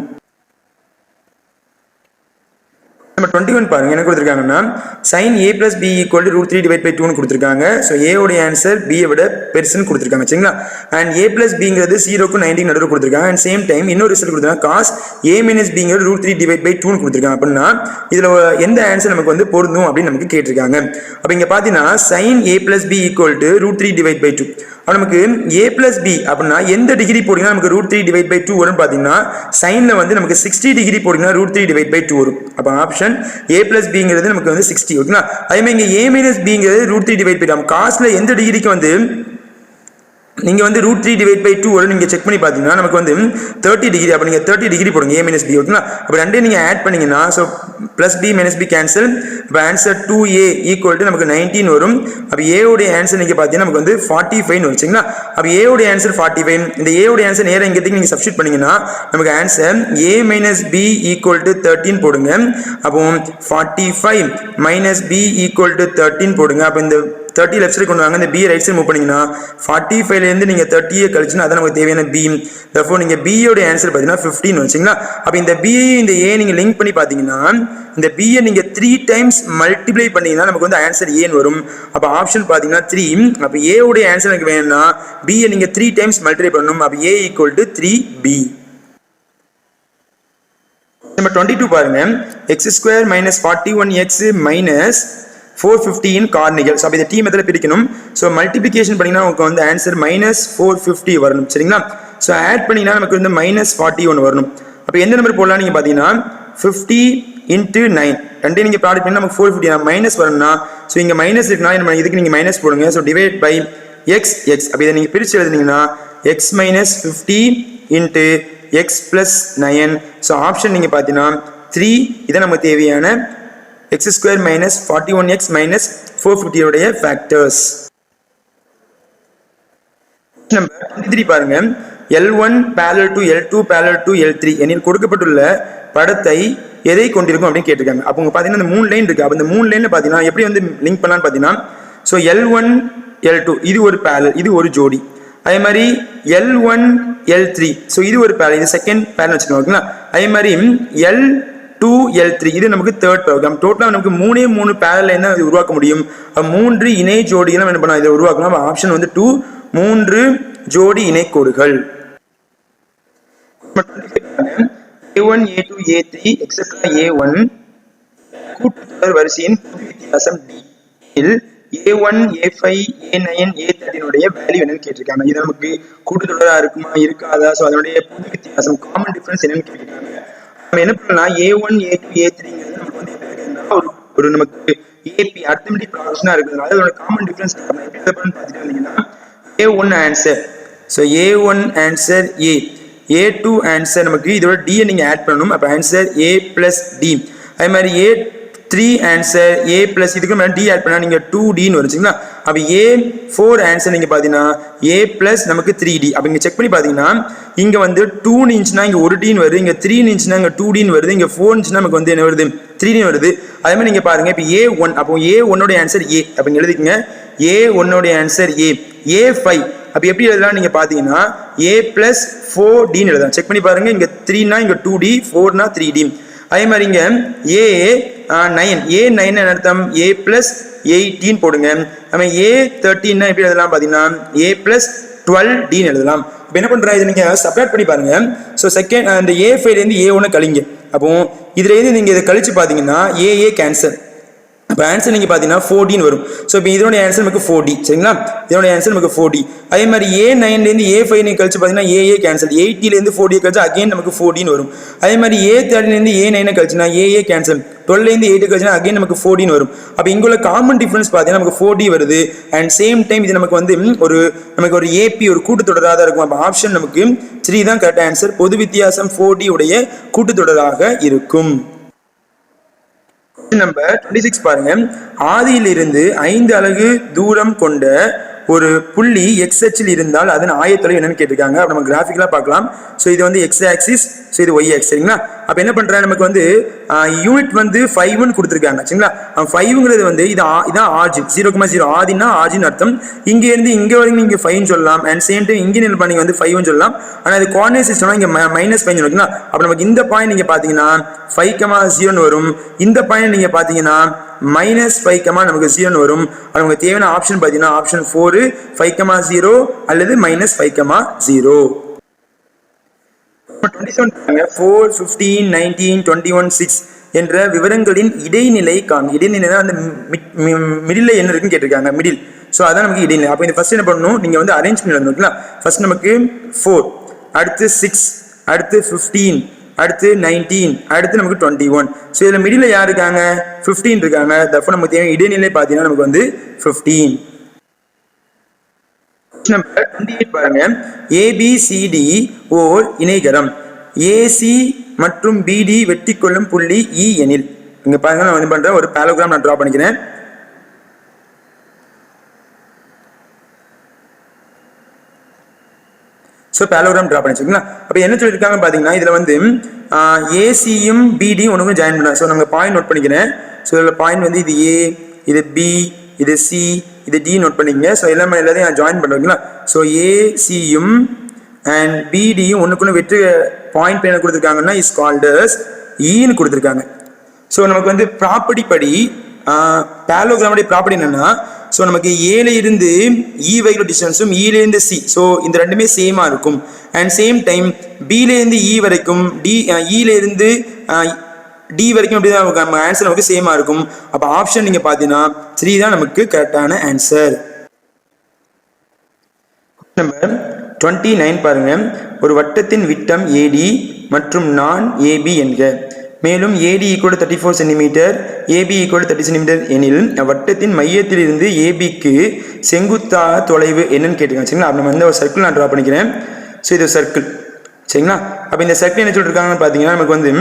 நம்ம 21 பாருங்க என்ன கொடுத்துருக்காங்கன்னா sin A plus B equal to √3 divided by 2 கொடுத்துருக்காங்க. ஸோ A உடைய ஆன்சர் B விட பெருசுன்னு கொடுத்துருக்காங்க. சரிங்களா? அண்ட் A plus Bங்கிறது 0க்கு 90 நடுவில் கொடுத்துருக்காங்க. அண்ட் சேம் டைம் இன்னொரு ரிசல்ட் கொடுத்துருக்காங்க cos A minus Bங்கிறது √3 divided by 2 கொடுத்துருக்காங்க. அப்படின்னா இதில் எந்த ஆன்சர் நமக்கு வந்து பொருந்தும் அப்படின்னு நமக்கு கேட்டிருக்காங்க. அப்போ இங்கே பார்த்தீங்கன்னா sin A plus B equal to √3 divided by 2. அப்போ நமக்கு a plus b அப்படின்னா எந்த டிகிரி போட்டிங்கன்னா நமக்கு √3 டிவைட் பை 2 வரும்னு பார்த்தீங்கன்னா சைனில் வந்து நமக்கு 60 டிகிரி போட்டிங்கன்னா √3 டிவைட் பை 2 வரும். அப்போ ஆப்ஷன் a plus bங்கிறது நமக்கு வந்து 60 ஓகேங்களா. அதேமாதிரி இங்கே a minus bங்கிறது √3 டிவைட் பை 2 காஸ்ட்ல எந்த டிகிரிக்கு வந்து நீங்கள் வந்து √3 டிவைட் பை 2 வரும் நீங்கள் செக் பண்ணி பார்த்தீங்கன்னா நமக்கு வந்து 30 டிகிரி. அப்போ நீங்கள் 30 டிகிரி போடுங்க a minus b ஓகேங்களா. அப்போ ரெண்டே நீங்கள் ஆட் பண்ணீங்கன்னா so plus b minus b cancel. இப்போ ஆன்சர் 2a ஈக்குவல் டு நமக்கு 19 வரும். அப்போ a உடைய ஆன்சர் நீங்கள் பார்த்தீங்கன்னா நமக்கு வந்து 45 வந்துச்சுங்களா. அப்போ a உடைய ஆன்சர் 45. இந்த a உடைய ஆன்சர் நேராக இங்கே நீங்கள் சப்ஸ்டிட் பண்ணீங்கன்னா நமக்கு answer a minus b equal to 13 போடுங்க. அப்போ 45 minus b ஈக்குவல் டு 13 போடுங்க. அப்போ இந்த 30 லெஃப்ட் சைடு கொண்டு வாங்க. இந்த b ரைட் சைடு மூவ் பண்ணீங்கன்னா 45 இருந்து நீங்க 30 கழிச்சுனா அதான் நமக்கு தேவையான b. therefore நீங்க b யோட ஆன்சர் பாத்தீங்கன்னா 15 வந்துச்சுங்களா. அப்ப இந்த b இந்த a நீங்க லிங்க் பண்ணி பாத்தீங்கன்னா இந்த b யை நீங்க 3 டைம்ஸ் மல்டிப்ளை பண்ணீங்கன்னா நமக்கு வந்து ஆன்சர் a வரும். அப்ப ஆப்ஷன் பாத்தீங்கன்னா 3. அப்ப a உடைய ஆன்சர் எனக்கு வேணும்னா b யை நீங்க 3 டைம்ஸ் மல்டிப்ளை பண்ணனும். அப்ப a equal to 3b. Number 22 பாருங்க. x² minus 41x minus 450 கார்னிகல். So அப்போ இதை டி மெத்தடில் பிரிக்கணும். ஸோ மல்டிபிகேஷன் பண்ணிங்கன்னா உங்களுக்கு வந்து ஆன்சர் -450 வரணும் சரிங்களா. ஸோ ஆட் பண்ணிங்கன்னா நமக்கு வந்து -41 வரணும். அப்போ எந்த நம்பர் போடலாம் நீங்கள் பார்த்தீங்கன்னா 50 × 9 ரெண்டே நீங்கள் ப்ராடக்ட் பண்ணி நமக்கு 450 மைனஸ் வரணும்னா ஸோ இங்கே மைனஸ் இருக்குன்னா நம்ம இதுக்கு நீங்கள் மைனஸ் போடுங்க. So divide by x. அப்போ இதை நீங்கள் பிரித்து எழுதுனீங்கன்னா x - 50 × x + 9. ஸோ ஆப்ஷன் நீங்கள் பார்த்தீங்கன்னா 3. இதை நமக்கு தேவையான x² minus 41x minus 450 உடைய factors. நம்பர் 23 பாருங்க. L1 parallel to L2 parallel to L3 எனில் கொடுக்கப்பட்டுள்ள படத்தை எதை கொண்டிருக்கும் அப்படின்னு கேட்டிருக்காங்க. அப்போ உங்க பாத்தீங்கன்னா இந்த 3 லைன் இருக்கு. அப்போ இந்த 3 லைன்ல பாத்தீங்கன்னா எப்படி வந்து லிங்க் பண்ணலாம்னு பாத்தீங்கன்னா ஸோ L1 L2 இது ஒரு parallel, இது ஒரு ஜோடி. அதே மாதிரி L1 L3 ஸோ இது ஒரு parallel, இது செகண்ட் parallel வச்சுக்கோங்க ஓகேங்களா. அதே மாதிரி L2 L3 இது நமக்கு தேர்ட் ப்ரோக்ராம். டோட்டலா நமக்கு 3 parallel லைன் தான் உருவாக்க முடியும். 3 இணை ஜோடிகளை என்ன பண்ணலாம், இதை உருவாக்கலாம். ஆப்ஷன் வந்து 2 3 ஜோடி இணை கோடுகள். A1 A2 A3 etc A1 கூட்டுத்தொடர் வரிசையின் வித்தியாசம் D இல் A1 A5 A9 A13 உடைய வேல்யூ என்னன்னு கேட்டிருக்காங்க. இது நமக்கு கூட்டுத்தொடரா இருக்குமா இருக்காதா, ஸோ அதனுடைய புது வித்தியாசம் காமன் டிஃபரன்ஸ் என்னன்னு கேட்டிருக்காங்க. நம்ம என்ன பண்ணலாம், A1 A2 A3ங்கிறது நமக்கு வந்து ஒரு நமக்கு AP அரித்மெடிக் ப்ராக்ஷனா இருக்குதுனால அதோட காமன் டிஃபரன்ஸ் பார்த்துட்டீங்கன்னா A1 answer, so A1 answer A, A2 answer நமக்கு இதோட D நீங்க ஆட் பண்ணணும். அப்போ ஆன்சர் A + D. அதே மாதிரி A3 ஆன்சர் A + இதுக்கு மேலே D ஆட் பண்ணா நீங்க 2Dன்னு வருச்சுங்களா. அப்போ A4 ஆன்சர் நீங்க பாத்தீங்கன்னா A + நமக்கு 3D. அப்போ இங்க செக் பண்ணி பாத்தீங்கன்னா இங்க வந்து 2 இருந்துச்சுன்னா இங்க 1Dன்னு வருது, இங்க 3 இருந்துச்சுன்னா இங்க 2Dன்னு வருது, இங்க 4 இருந்துச்சுன்னா நமக்கு வந்து என்ன வருது 3D வருது. அதே மாதிரி நீங்க பாருங்க இப்போ A1, அப்போ A1 உடைய ஆன்சர் A. அப்போ இங்க எழுதிக்கங்க A1 உடைய ஆன்சர் A. A5 அப்போ எப்படி எழுதலாம் நீங்க பாத்தீங்கன்னா A + 4Dன்னு எழுதலாம். செக் பண்ணி பாருங்க, இங்க 3னா இங்க 2D, 4னா 3D. அதே மாதிரி இங்க A9 என்ன அர்த்தம், A + 18 போடுங்க. நம்ம A13 எப்படி எழுதலாம் பாத்தீங்கன்னா A + 12Dன்னு எழுதலாம். இப்போ என்ன பண்றா, இது நீங்க சப்ராக்ட் பண்ணி பாருங்க. ஸோ செகண்ட் அந்த A5 இருந்து A1 கழிங்க. அப்போ இதுல இருந்து நீங்க இதை கழிச்சு பாத்தீங்கன்னா AA கேன்சல். இப்போ ஆன்சர் நீங்க பாத்தீங்கன்னா 4Dன்னு வரும். ஸோ இப்போ இதோட ஆன்சர் நமக்கு 4D சரிங்களா. இதோட ஆன்சர் நமக்கு 4D. அதே மாதிரி A9 இருந்து A5 நீங்க கழிச்சு பாத்தீங்கன்னா AA கேன்சல். 80 இருந்து 4D கழிச்சு அகைன் நமக்கு 4Dன்னு வரும். அதே மாதிரி A13 இருந்து A9 கழிச்சுனா AA கேன்சல். 12 இருந்து 8 கழிச்சுனா அகைன் நமக்கு 4Dன்னு வரும். அப்போ இங்குள்ள காமன் டிஃபரன்ஸ் பாத்தீங்கன்னா நமக்கு 4D வருது. அண்ட் சேம் டைம் இது நமக்கு வந்து நமக்கு ஒரு AP ஒரு கூட்டுத்தொடராக தான் இருக்கும். அப்போ ஆப்ஷன் நமக்கு 3 தான் கரெக்ட் ஆன்சர். பொது வித்தியாசம் 4D உடைய கூட்டுத்தொடராக இருக்கும். நம்பர் 26 பாருங்க. ஆதியிலிருந்து 5 அலகு தூரம் கொண்ட ஒரு புள்ளி x அச்சில் இருந்தால் அதன் ஆயத்தொலைவு என்னன்னு கேட்டிருக்காங்க. அப்ப நம்ம கிராஃபிக்கலா பார்க்கலாம். ஸோ இது வந்து x ஆக்சிஸ், ஸோ இது y ஆக்சிஸ் சரிங்களா. அப்ப என்ன பண்றேன், நமக்கு வந்து யூனிட் வந்து 5ன்னு கொடுத்துருக்காங்க சரிங்களா. 5ங்கிறது வந்து இதான் ஆர்ஜின் 0,0 ஆதினா ஆர்ஜின் அர்த்தம். இங்க இருந்து இங்க வரைக்கும் நீங்க 5 சொல்லலாம். அண்ட் சேம் டைம் இங்க நில் பண்ணி வந்து 5 சொல்லலாம். ஆனா அது கோஆர்டினேட் சிஸ்டம்னா இங்க -5 இருக்குங்களா. அப்ப நமக்கு இந்த பாயிண்ட் நீங்க பாத்தீங்கன்னா 5,0ன்னு வரும். இந்த பாயிண்ட் நீங்க பாத்தீங்கன்னா -5, நமக்கு 0ன்னு வரும். நமக்கு தேவையான ஆப்ஷன் பாத்தீங்கன்னா ஆப்ஷன் 4 5,0 அல்லது -5,0. 27 4 15 19 21 6 என்ற விவரங்களின் இடைநிலை காண். இடைநிலை அந்த மிடில் என்ன இருக்குன்னு கேட்டிருக்காங்க. மிடில் ஸோ அதான் நமக்கு இடைநிலை. அப்போ இந்த ஃபர்ஸ்ட் என்ன பண்ணணும், நீங்கள் வந்து அரேஞ்ச் பண்ணி எழுதணும். ஓகேங்களா? ஃபர்ஸ்ட் நமக்கு 4, அடுத்து 6, அடுத்து 15, அடுத்து 19, அடுத்து நமக்கு 21. ஸோ இதில் மிடில் யார் இருக்காங்க, 15 இருக்காங்க. தப்போ நமக்கு தேவை இடைநிலை பார்த்தீங்கன்னா நமக்கு வந்து 15. நம்பர் 28 பாருங்க, ABCD ஓர் இணைகரம், ஏசி மற்றும் பிடி வெட்டி கொள்ளும் புள்ளி இ எனில். இங்க பாருங்க, நான் வந்து பண்றேன் ஒரு பேலோகிராம் நான் டிரா பண்ணிக்கிறேன். ஸோ பேலோகிராம் டிரா பண்ணி வச்சுக்கலாம். அப்போ என்ன சொல்லியிருக்காங்க பார்த்தீங்கன்னா, இதில் வந்து ஏசியும் பிடியும் ஒன்றுக்கும் ஜாயின் பண்ணலாம். ஸோ நாங்கள் பாயிண்ட் நோட் பண்ணிக்கிறேன். ஸோ இதில் பாயிண்ட் வந்து இது ஏ, இது பி, இது சி, இது டி நோட் பண்ணிக்கங்க. ஸோ எல்லாத்தையும் நான் ஜாயின் பண்ணுறீங்களா. ஸோ ஏசியும் அண்ட் பிடியும் ஒன்றுக்குன்னு வெற்றி பாயிண்ட் என்ன கொடுத்துருக்காங்கன்னா இஸ் கால்டஸ் ஈன்னு கொடுத்துருக்காங்க. ஸோ நமக்கு வந்து ப்ராப்பர்ட்டி படி பேலோகிராமுடைய ப்ராப்பர்ட்டி என்னன்னா, ஸோ நமக்கு ஏல இருந்து இ வரைக்கும் டிஸ்டன்ஸும் இலேருந்து சி, ஸோ இந்த ரெண்டுமே சேமாக இருக்கும். அண்ட் சேம் டைம் பிலேருந்து இ வரைக்கும் இலேருந்து டி வரைக்கும் அப்படி தான் நம்ம ஆன்சர் நமக்கு சேமாக இருக்கும். அப்போ ஆப்ஷன் நீங்கள் பார்த்தீங்கன்னா 3 தான் நமக்கு கரெக்டான ஆன்சர். நம்பர் 29 பாருங்க, ஒரு வட்டத்தின் விட்டம் ஏடி மற்றும் நான் ஏபி என்க. மேலும் AD equal 34 centimetre, AB equal 30 centimetre எனில் வட்டத்தின் மையத்திலிருந்து ஏபிக்கு செங்குத்தா தொலைவு என்னன்னு கேட்டுருக்காங்க. சரிங்களா? அப்போ நம்ம வந்து ஒரு சர்க்கிள் நான் ட்ரா பண்ணிக்கிறேன். ஸோ இது ஒரு சர்க்கிள். சரிங்களா? அப்போ இந்த சர்க்கிள் என்ன சொல்லியிருக்காங்கன்னு பார்த்தீங்கன்னா, நமக்கு வந்து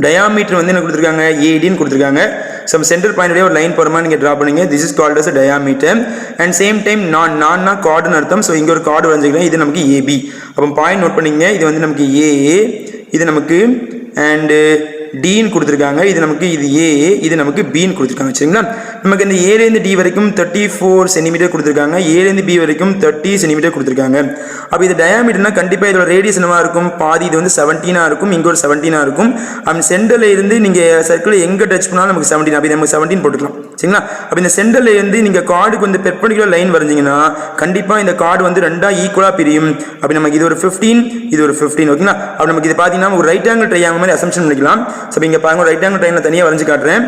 டயாமீட்டர் வந்து என்ன கொடுத்துருக்காங்க, ஏடின்னு கொடுத்துருக்காங்க. ஸோ சென்டர் பாயிண்ட் ஒரு லைன் போகிற மாதிரி நீங்கள் ட்ரா பண்ணுங்க. This is called as diameter. And same time நான்னா கார்டுன்னு அர்த்தம். ஸோ இங்கே ஒரு கார்டு வரைஞ்சிக்கிறேன். இது நமக்கு ஏபி. அப்போ பாயிண்ட் நோட் பண்ணிங்க. இது வந்து நமக்கு ஏ, இது நமக்கு அண்டு டின்னு கொடுத்துருக்காங்க. இது நமக்கு இது ஏ, இது நமக்கு பின்னு கொடுத்துருக்காங்க. சரிங்களா? நமக்கு இந்த ஏலேருந்து டி வரைக்கும் 34 சென்டிமீட்டர் கொடுத்துருக்காங்க, ஏலேருந்து பி வரைக்கும் 30 சென்டிமீட்டர் கொடுத்துருக்காங்க. அப்போ இது டயாமீட்டர்னா கண்டிப்பாக இதோட ரேடியஸ் என்னவா இருக்கும், பாதி இது வந்து 17 இருக்கும், இங்கே ஒரு 17 இருக்கும். அப்படி சென்டரில் இருந்து நீங்கள் சர்க்கிள் எங்கே டச் பண்ணாலும் நமக்கு 17, அப்படி நமக்கு 17 போட்டுக்கலாம். சரிங்களா? அப்போ இந்த சென்டரில் இருந்து நீங்கள் கார்டுக்கு வந்து பெர்பெண்டிகுலர் லைன் வரைஞ்சிங்கன்னா கண்டிப்பாக இந்த கார்டு வந்து ரெண்டாக ஈக்குவலாக பிரியும். அப்படி நமக்கு இது ஒரு 15, இது ஒரு 15. ஓகேங்களா? அப்போ நமக்கு இது பார்த்தீங்கன்னா ஒரு ரைட் ஆங்கிள் ட்ரையாங்கிள் மாதிரி அசம்ஷன் பண்ணிக்கலாம். ஸோ இங்கே பாருங்க, ரைட் ஆங்கிள் ட்ரையாங்கிள் தனியாக வரைஞ்சு காட்டுறேன்.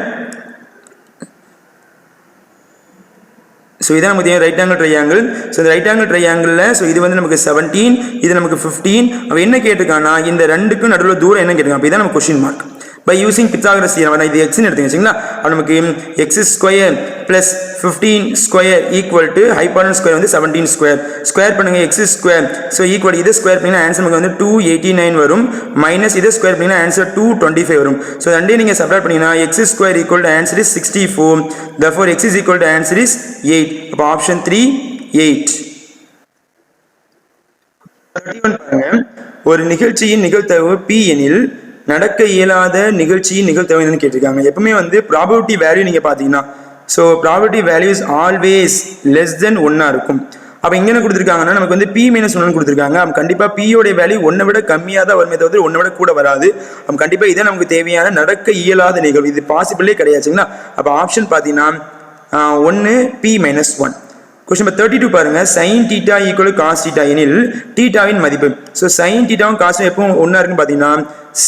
ஸோ இதான் நமக்கு ரைட் ஆங்கிள் ட்ரையாங்கிள். ஸோ இந்த ரைட் ஆங்கிள் ட்ரையாங்கிளில் ஸோ இது வந்து நமக்கு 17, இது நமக்கு 15. அப்போ என்ன கேட்டிருக்காங்கன்னா, இந்த ரெண்டுக்கும் நடுவில் தூரம் என்ன கேட்டிருக்காங்க. அப்போ இதான் நம்ம question mark. By using Pythagoras theorem, இது எக்ஸ்ன்னு எடுத்துங்க. சரிங்களா? அப்போ நமக்கு x square plus 15 square equal to hypotenuse square வந்து 17 ஸ்கொயர். ஸ்கொயர் பண்ணுங்க, எக்ஸ் ஸ்கொயர். ஸோ ஈக்குவல் இது ஸ்கொயர் பண்ணிங்கன்னா ஆன்சர் நமக்கு வந்து 289 வரும். மைனஸ் இது ஸ்கொயர் பண்ணிங்கன்னா ஆன்சர் 225 வரும். ஸோ ரெண்டையும் நீங்கள் செப்பரேட் பண்ணிங்கன்னா X square equal to answer is 64. Therefore X is equal to answer is 8. அப்போ ஆப்ஷன் 3 8. 31 பாருங்க, ஒரு நிகழ்ச்சியின் நிகழ்தகவு பி எனில் நடக்க இயலாத நிகழ்ச்சியின் நிகழ்தகவு என்னன்னு கேட்டிருக்காங்க. எப்பவுமே வந்து ப்ராபபிலிட்டி வேல்யூ நீங்கள் பார்த்தீங்கன்னா, so probability value is always less than 1 இருக்கும். அப்போ இங்கே என்ன கொடுத்துருக்காங்கன்னா, நமக்கு வந்து பி மைனஸ் 1 கொடுத்துருக்காங்க. அப்போ கண்டிப்பாக பியோடைய வேல்யூ 1 விட கம்மியாக தான் வருமே தவிர 1 விட கூட வராது. அப்போ கண்டிப்பாக இதான் நமக்கு தேவையான நடக்க இயலாத நிகழ்வு. இது பாசிபிளே கிடையாதுங்களா? அப்போ ஆப்ஷன் பார்த்தீங்கன்னா 1 பி மைனஸ் 1. கொஸ்டின் நம்பர் 32 பாருங்க, sin θ ஈக்குவல் காஸ் θ எனில் தீட்டாவின் மதிப்பு. ஸோ sin θவும் காஸ் எப்பவும் ஒன்றா இருக்குன்னு பார்த்தீங்கன்னா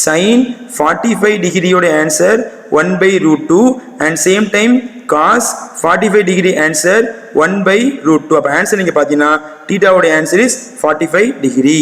sin 45 டிகிரியோட answer 1/√2 and same time cos 45 degree answer 1/√2. அப்போ ஆன்சர் நீங்கள் பார்த்தீங்கன்னா தீட்டாவோட ஆன்சர் இஸ் 45 டிகிரி.